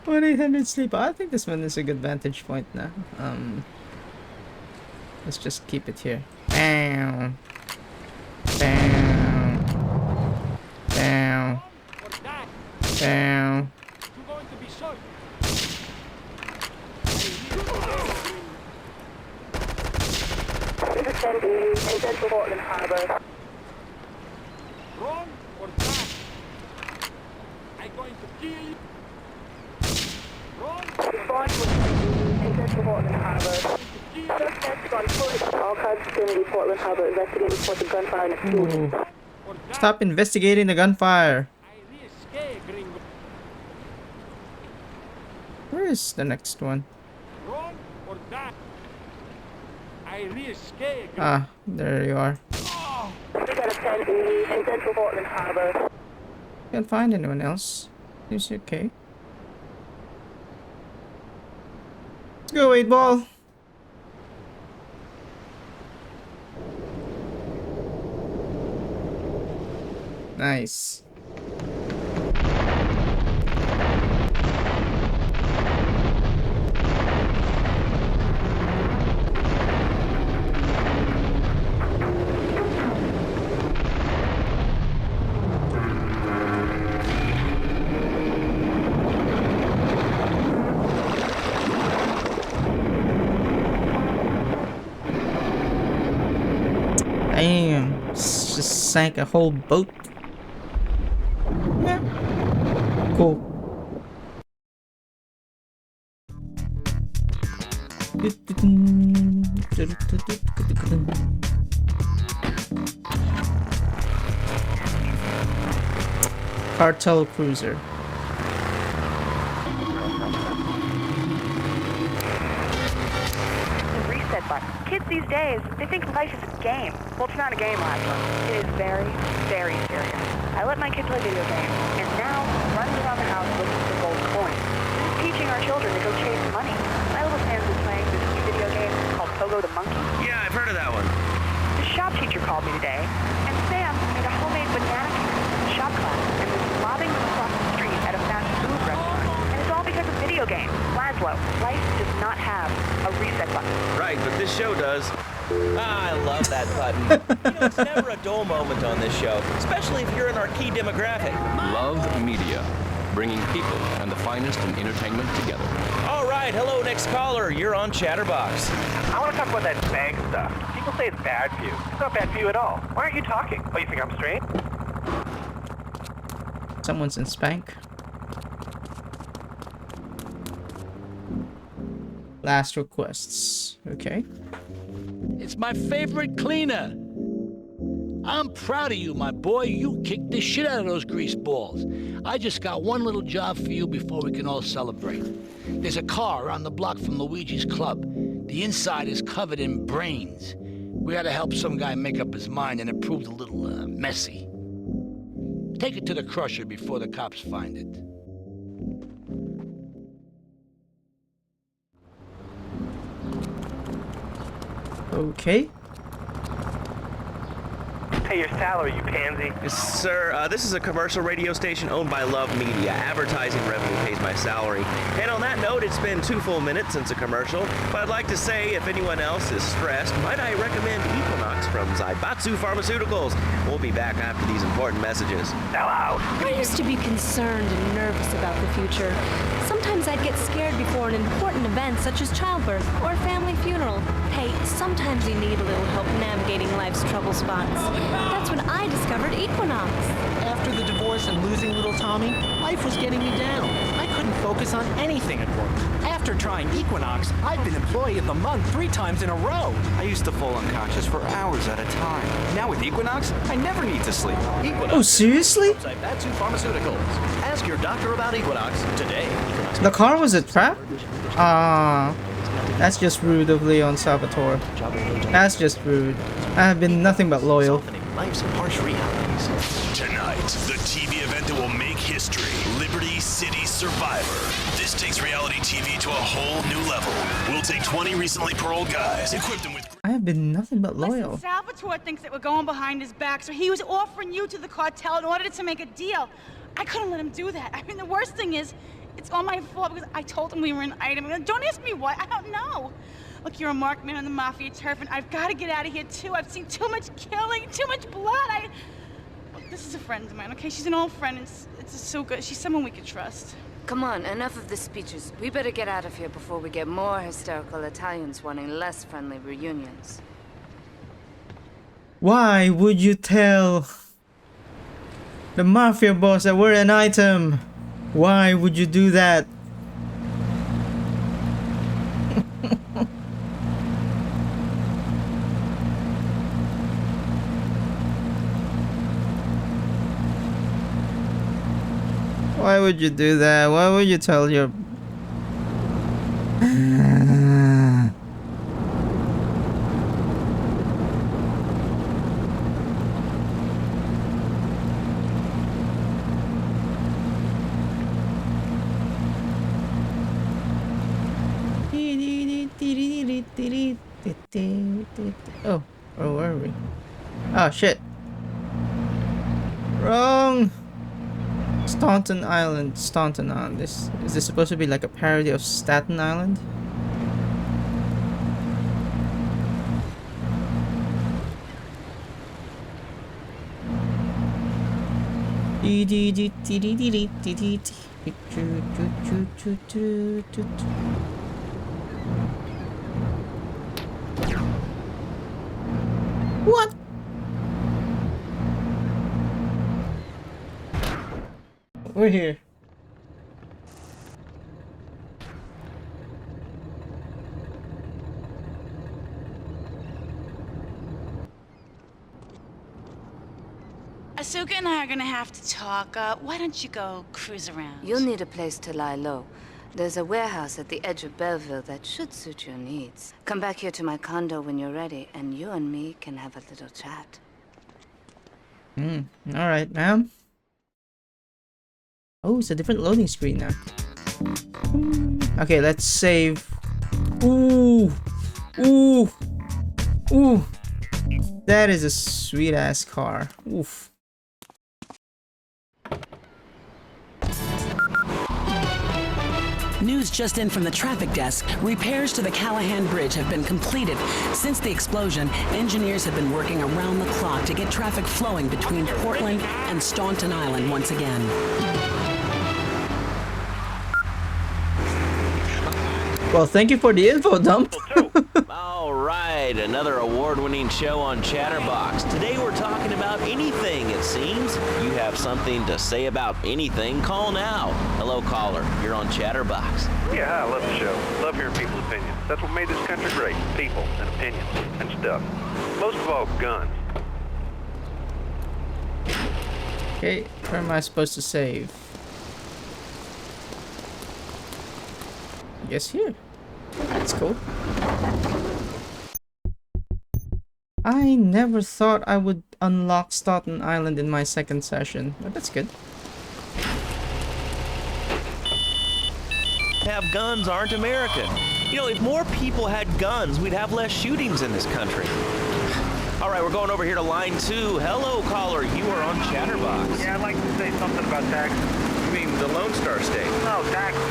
What 800 sleep? I think this one is a good vantage point now. Let's just keep it here. Bam. Bam. Bam. Bam. This is Sandy in Central Portland Harbor. Wrong or back? I'm going to kill you. Wrong. Respond to in Central Portland Harbor. Suspects on foot. All cars vicinity Portland Harbor. Investigate reported gunfire in a school. Stop investigating the gunfire. Where is the next one? Wrong or back? I re-escape. Ah, there you are. We got a 10 in Central Portland Harbor. Can't find anyone else. Seems okay. Let's go, 8-ball. Nice. Just sank a whole boat. Yeah. Cool. Cartel cruiser. The reset button. Kids these days, they think life is a game. Well, it's not a game, Laszlo. It is very, very serious. I let my kid play video games, and now runs around the house looking for gold coins. Teaching our children to go chase money. My little Sam's is playing this new video game called Pogo the Monkey. Yeah, I've heard of that one. The shop teacher called me today, and Sam made a homemade banana cake in the shop class and was lobbing them across the street at a fast food restaurant. And it's all because of video games. Laszlo, life does not have a reset button. Right, but this show does. Ah, I love that button. You know, it's never a dull moment on this show, especially if you're in our key demographic. Love Media, bringing people and the finest in entertainment together. All right, hello, next caller. You're on Chatterbox. I want to talk about that spank stuff. People say it's bad for you. It's not bad for you at all. Why aren't you talking? Oh, you think I'm straight? Someone's in Spank. Last requests. Okay. It's my favorite cleaner. I'm proud of you, my boy. You kicked the shit out of those grease balls. I just got one little job for you before we can all celebrate. There's a car around the block from Luigi's club. The inside is covered in brains. We had to help some guy make up his mind, and it proved a little messy. Take it to the crusher before the cops find it. Okay. Pay your salary, you pansy. Yes, sir, this is a commercial radio station owned by Love Media. Advertising revenue pays my salary. And on that note, it's been 2 full minutes since a commercial, but I'd like to say if anyone else is stressed, might I recommend Equinox from Zaibatsu Pharmaceuticals. We'll be back after these important messages. Hello. I used to be concerned and nervous about the future. Sometimes I'd get scared before an important event such as childbirth or a family funeral. Hey, sometimes you need a little help navigating life's trouble spots. That's when I discovered Equinox. After the divorce and losing little Tommy, life was getting me down. I couldn't focus on anything at work. After trying Equinox, I've been Employee of the Month 3 times in a row. I used to fall unconscious for hours at a time. Now with Equinox, I never need to sleep. Equinox. Oh, seriously? Zaibatsu Pharmaceuticals. Ask your doctor about Equinox today. Equinox. The car was a trap? Ah, that's just rude of Leon Salvatore. That's just rude. I have been nothing but loyal. Life's harsh realities. Tonight, the TV event that will make history, Liberty City Survivor. This takes reality TV to a whole new level. We'll take 20 recently paroled guys, equip them with... I have been nothing but loyal. Listen, Salvatore thinks that we're going behind his back, so he was offering you to the cartel in order to make a deal. I couldn't let him do that. I mean, the worst thing is, it's all my fault because I told him we were an item. Don't ask me why, I don't know. Look, you're a marked man on the Mafia turf, and I've got to get out of here, too. I've seen too much killing, too much blood. Look, this is a friend of mine, okay? She's an old friend, and it's so good. She's someone we can trust. Come on, enough of the speeches. We better get out of here before we get more hysterical Italians wanting less friendly reunions. Why would you tell the Mafia boss that we're an item? Why would you do that? Why would you do that? Why would you tell your... Oh, where were we? Oh shit. Wrong. Staunton Island. Staunton Island. Is this supposed to be like a parody of Staten Island? What? we're here. Asuka and I are gonna have to talk. Why don't you go cruise around? You'll need a place to lie low. There's a warehouse at the edge of Belleville that should suit your needs. Come back here to my condo when you're ready, and you and me can have a little chat. Alright, ma'am. Oh, it's a different loading screen now. Okay, let's save. Ooh! Ooh! Ooh! That is a sweet ass car. Oof. News just in from the traffic desk. Repairs to the Callahan Bridge have been completed. Since the explosion, engineers have been working around the clock to get traffic flowing between Portland and Staunton Island once again. Well, thank you for the info dump. All right, another award-winning show on Chatterbox. Today we're talking about anything, it seems. You have something to say about anything, call now. Hello, caller. You're on Chatterbox. Yeah, I love the show. Love hearing people's opinions. That's what made this country great. People and opinions and stuff. Most of all, guns. Okay, where am I supposed to save? I guess here. That's cool. I never thought I would unlock Staunton Island in my second session, but that's good. Have guns aren't American. You know, if more people had guns, we'd have less shootings in this country. All right, we're going over here to line 2. Hello, caller. You are on Chatterbox. Yeah, I'd like to say something about taxes. You mean the Lone Star State? No, taxes.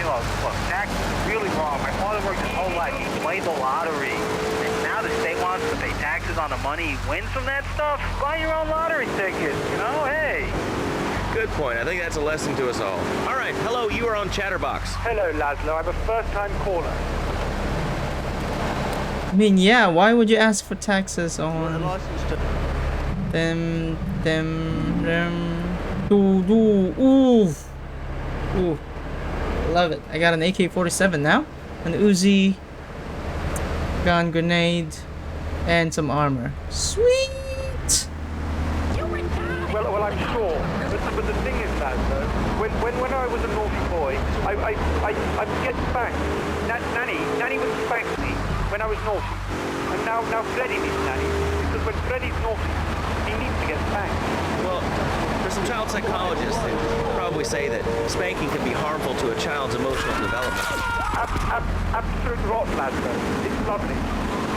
Well, look, taxes is really wrong. My father worked his whole life. He played the lottery. And now the state wants to pay taxes on the money he wins from that stuff. Buy your own lottery ticket, you know? Hey. Good point. I think that's a lesson to us all. All right, hello. You are on Chatterbox. Hello, Laszlo. I'm a first-time caller. I mean, yeah, why would you ask for taxes on them, ooh. Ooh. Love it. I got an AK-47 now, an Uzi, gun, grenade, and some armor. Sweet! Well, I'm sure. But the thing is, Laszlo, when I was a naughty boy, I'd get spanked. Nanny would spank me when I was naughty. And now Freddy needs Nanny, because when Freddy's naughty, he needs to get spanked. Well, for some child psychologists, they probably say that spanking can be harmful to a child's emotional development. Absolute rot, Laszlo. It's lovely.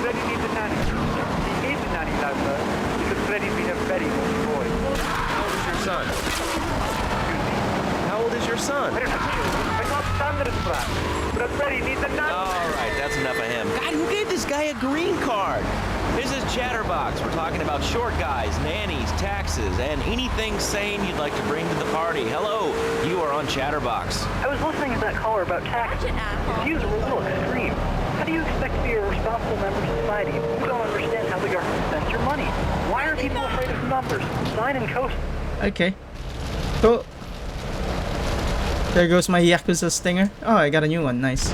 Freddy needs a nanny. He needs a nanny, Laszlo, because Freddy's been a very naughty boy. How old is your son? How old is your son? I don't have children. I got standards for that. But Freddy needs a nanny. All right, that's enough of him. God, who gave this guy a green card? This is Chatterbox. We're talking about short guys, nannies, taxes, and anything sane you'd like to bring to the party. Hello, you are on Chatterbox. I was listening to that caller about taxes. His views are a little extreme. How do you expect to be a responsible member of society if you don't understand how the government spends your money? Why are people afraid of numbers? Sign and coast. Okay. Cool. There goes my Yakuza stinger. Oh, I got a new one. Nice.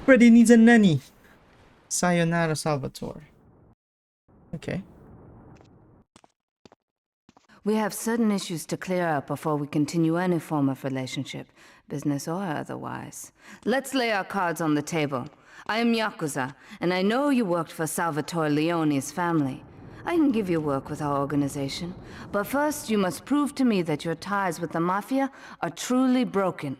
Freddy needs a nanny. Sayonara, Salvatore. Okay. We have certain issues to clear up before we continue any form of relationship, business or otherwise. Let's lay our cards on the table. I am Yakuza, and I know you worked for Salvatore Leone's family. I can give you work with our organization, but first you must prove to me that your ties with the Mafia are truly broken.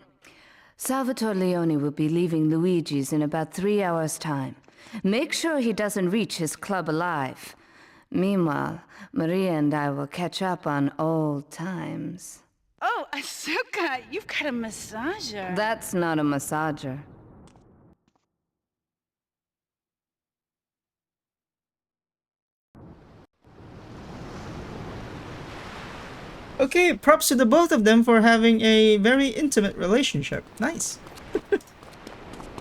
Salvatore Leone will be leaving Luigi's in about 3 hours' time. Make sure he doesn't reach his club alive. Meanwhile, Maria and I will catch up on old times. Oh, Asuka, you've got a massager. That's not a massager. Okay, props to the both of them for having a very intimate relationship. Nice.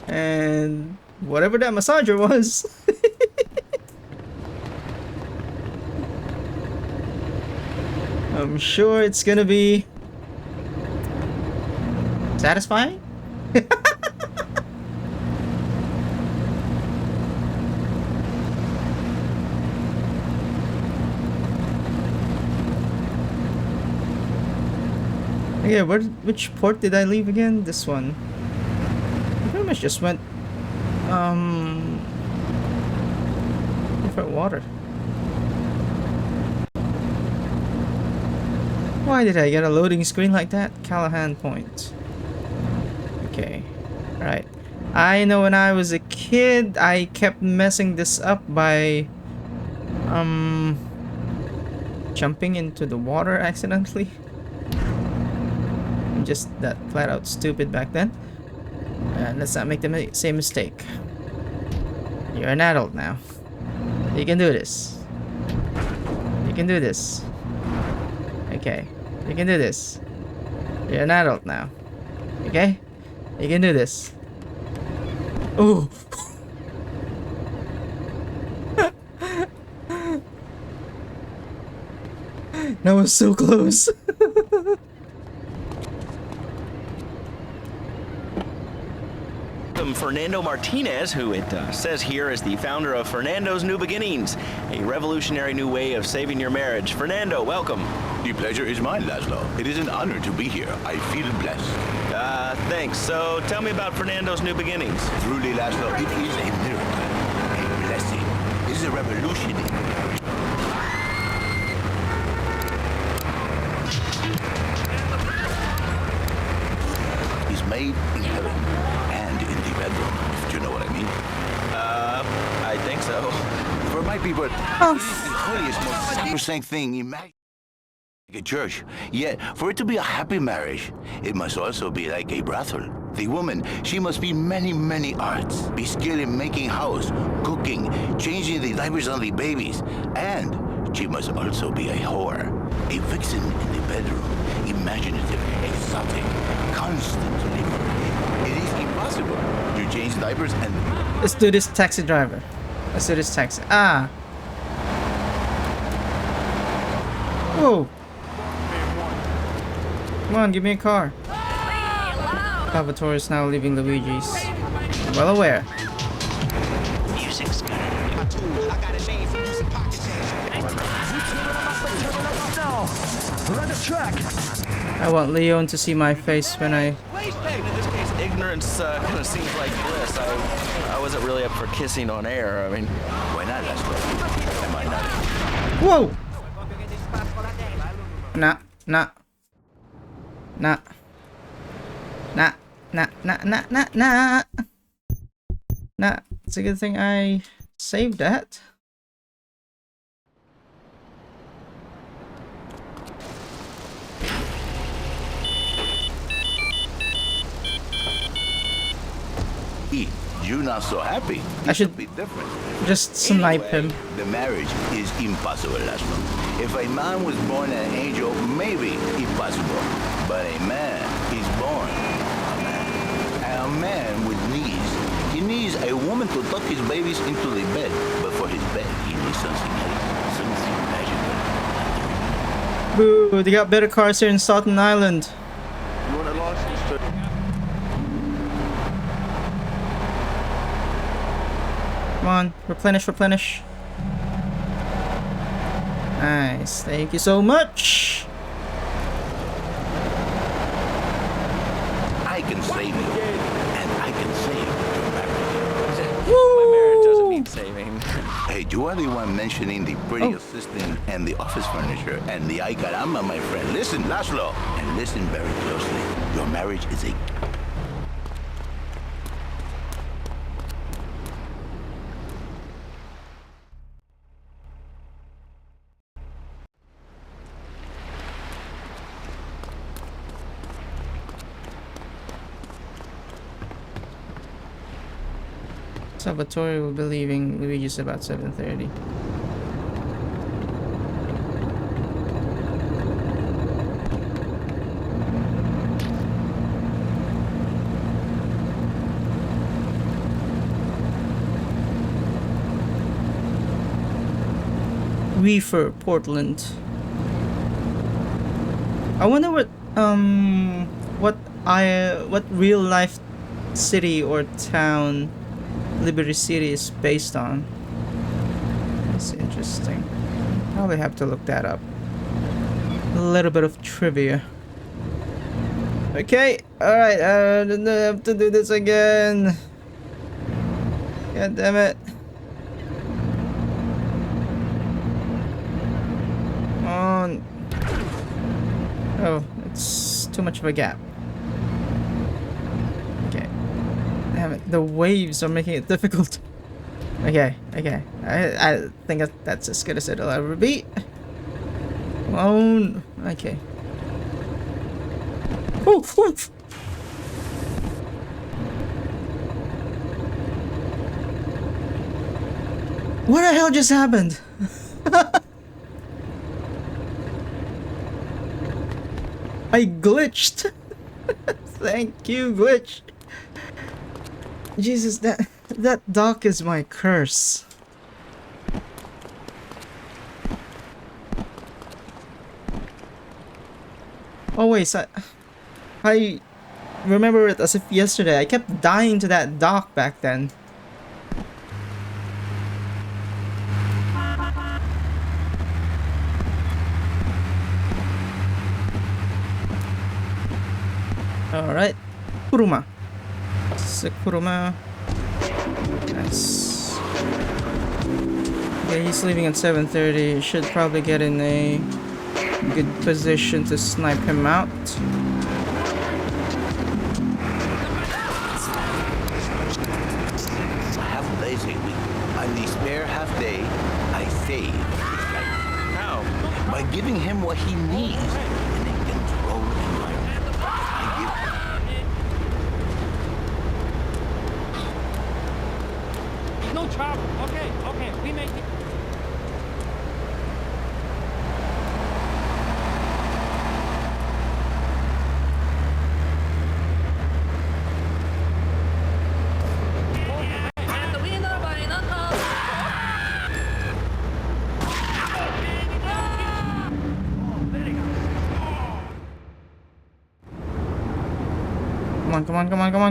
And whatever that massager was. I'm sure it's gonna be satisfying. Yeah, which port did I leave again? This one. I pretty much just went different water. Why did I get a loading screen like that? Callahan Point. Okay. Alright. I know when I was a kid I kept messing this up by jumping into the water accidentally. I'm just that flat out stupid back then. And let's not make the same mistake. You're an adult now. You can do this. You can do this. Okay. You can do this. You're an adult now. Okay? You can do this. Ooh. That was so close. Fernando Martinez, who it says here is the founder of Fernando's New Beginnings, a revolutionary new way of saving your marriage. Fernando, welcome. The pleasure is mine, Laszlo. It is an honor to be here. I feel blessed. Thanks. So tell me about Fernando's New Beginnings. Truly, Laszlo, it is a miracle, a blessing. It is a revolution. It's made in heaven and in the bedroom, if you know what I mean. I think so. For my people, it is the holiest, most sacrosanct thing in marriage. Like a church. Yet, for it to be a happy marriage, it must also be like a brothel. The woman, she must be many, many arts. Be skilled in making house, cooking, changing the diapers on the babies. And she must also be a whore. A vixen in the bedroom. Imaginative, exotic, constantly free. It is impossible to change diapers and... Let's do this taxi driver. Let's do this taxi. Ah! Whoa! Come on, give me a car. Salvatore is now leaving Luigi's. Well aware. Music's good. I want Leon to see my face when I... In this case, ignorance kind of seems like bliss. I wasn't really up for kissing on air. I mean, why not? Am I not? Whoa! Nah. Nah. Nah. Nah. Nah. Nah. Nah. Nah. Nah. Nah. It's a good thing I saved that. You're not so happy. I should be different. Just snipe him. The marriage is impossible, Laszlo. If a man was born an angel, maybe impossible. But a man is born a man. And a man with needs, he needs a woman to tuck his babies into the bed. But for his bed, he needs something else, something magical. Boo! They got better cars here in Staten Island. You want a license to... Come on, replenish, replenish. Nice, thank you so much. I can save you, and I can save your marriage. My marriage doesn't need saving. Hey, you are the one mentioning the pretty assistant and the office furniture and the ay caramba, my friend. Listen, Laszlo, and listen very closely. Your marriage is a... Salvatore will be leaving Luigi's about 7:30. Reefer, Portland. I wonder what real life city or town Liberty City is based on. That's interesting. Probably have to look that up. A little bit of trivia. Okay, alright, I have to do this again. God damn it. Come on. Oh, it's too much of a gap. Okay. Damn it, the waves are making it difficult. Okay. I think that's as good as it'll ever be. Come on. Okay. Oof. What the hell just happened? I glitched. Thank you, glitch. Jesus, that dock is my curse. Oh wait, I remember it as if yesterday. I kept dying to that dock back then. Alright. Kuruma. Kuruma. Nice. Okay, he's leaving at 7:30. Should probably get in a good position to snipe him out. Half lazy week. On the spare half day, I save. How? By giving him what he needs. And in control environment. I give. No trouble. Okay, we make it.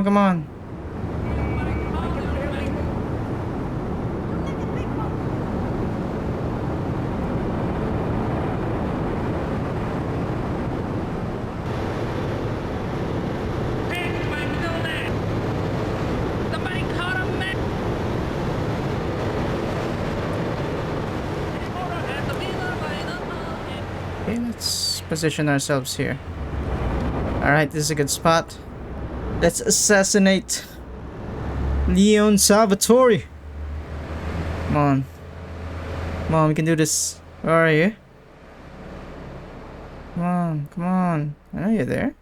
Come on. Okay, let's position ourselves here. Alright, this is a good spot. Let's assassinate Leon Salvatore. Come on. Come on, we can do this. Where are you? Come on. I know you're there.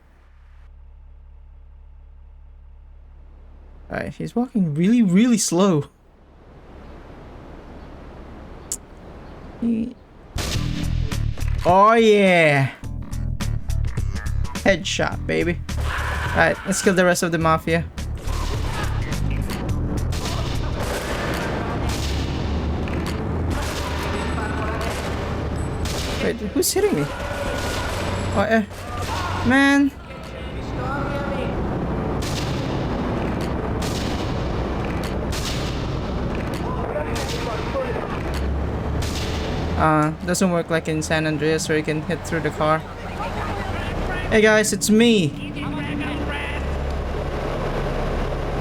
Alright, he's walking really slow. Oh yeah! Headshot, baby. Alright, let's kill the rest of the mafia. Wait, who's hitting me? Oh, man. Doesn't work like in San Andreas where you can hit through the car. Hey guys, it's me.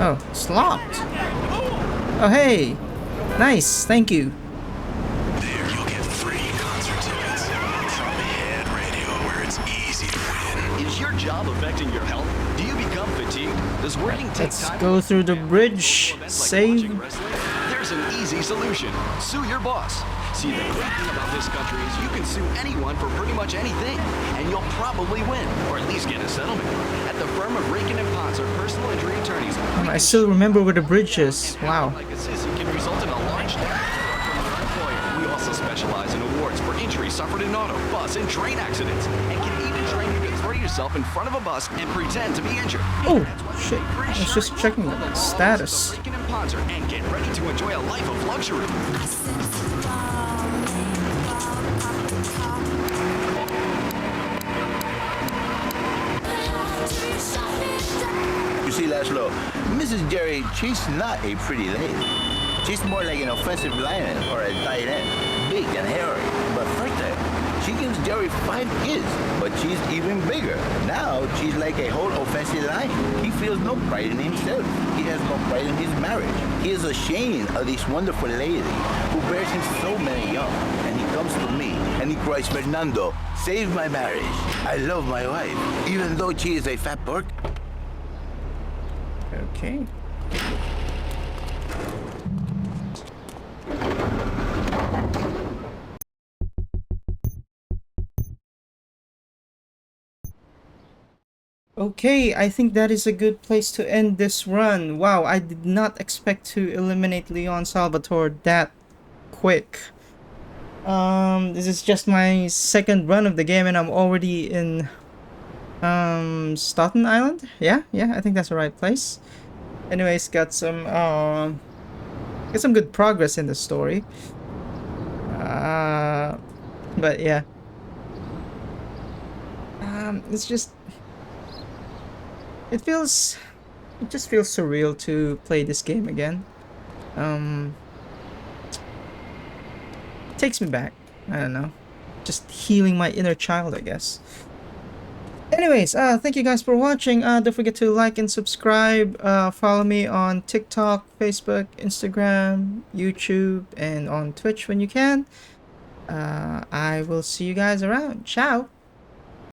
Oh, it's locked. Oh hey, nice, thank you. There you'll get free concert tickets from Head Radio, where it's easy to win. Is your job affecting your health? Do you become fatigued? Does working take Let's time? go through the bridge. Save. There's an easy solution. Sue your boss. See, the great thing about this country is you can sue anyone for pretty much anything, and you'll probably win, or at least get a settlement. At the firm of Rankin & Ponce, our personal injury attorneys, I still remember where the bridge is. Wow. like a sissy can result in a large debt from your employer. We also specialize in awards for injuries suffered in auto, bus, and train accidents, and can even train you to throw yourself in front of a bus and pretend to be injured. Oh shit! I was just checking the status. Rankin & Ponce, and get ready to enjoy a life of luxury. Laszlo, Mrs. Jerry, she's not a pretty lady. She's more like an offensive lineman or a tight end. Big and hairy, but fertile. She gives Jerry 5 kids, but she's even bigger. Now, she's like a whole offensive line. He feels no pride in himself. He has no pride in his marriage. He is ashamed of this wonderful lady who bears him so many young. And he comes to me and he cries, Fernando, save my marriage. I love my wife, even though she is a fat pork. Okay. Okay, I think that is a good place to end this run. Wow, I did not expect to eliminate Leon Salvatore that quick. This is just my second run of the game and I'm already in Staten Island. Yeah, I think that's the right place. Anyways, got some good progress in the story. But yeah. It's just it just feels surreal to play this game again. Takes me back. I don't know. Just healing my inner child, I guess. Anyways, thank you guys for watching. Don't forget to like and subscribe. Follow me on TikTok, Facebook, Instagram, YouTube, and on Twitch when you can. I will see you guys around. Ciao!